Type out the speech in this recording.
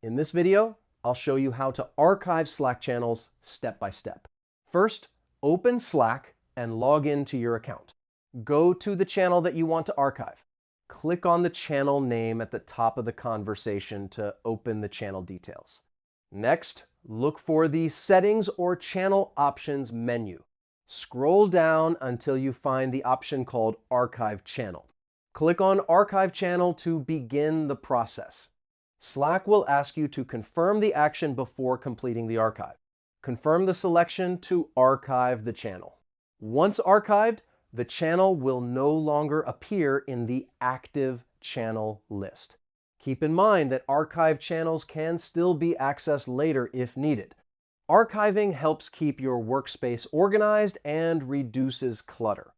In this video, I'll show you how to archive Slack channels step by step. First, open Slack and log into your account. Go to the channel that you want to archive. Click on the channel name at the top of the conversation to open the channel details. Next, look for the Settings or Channel Options menu. Scroll down until you find the option called Archive Channel. Click on Archive Channel to begin the process. Slack will ask you to confirm the action before completing the archive. Confirm the selection to archive the channel. Once archived, the channel will no longer appear in the active channel list. Keep in mind that archived channels can still be accessed later if needed. Archiving helps keep your workspace organized and reduces clutter.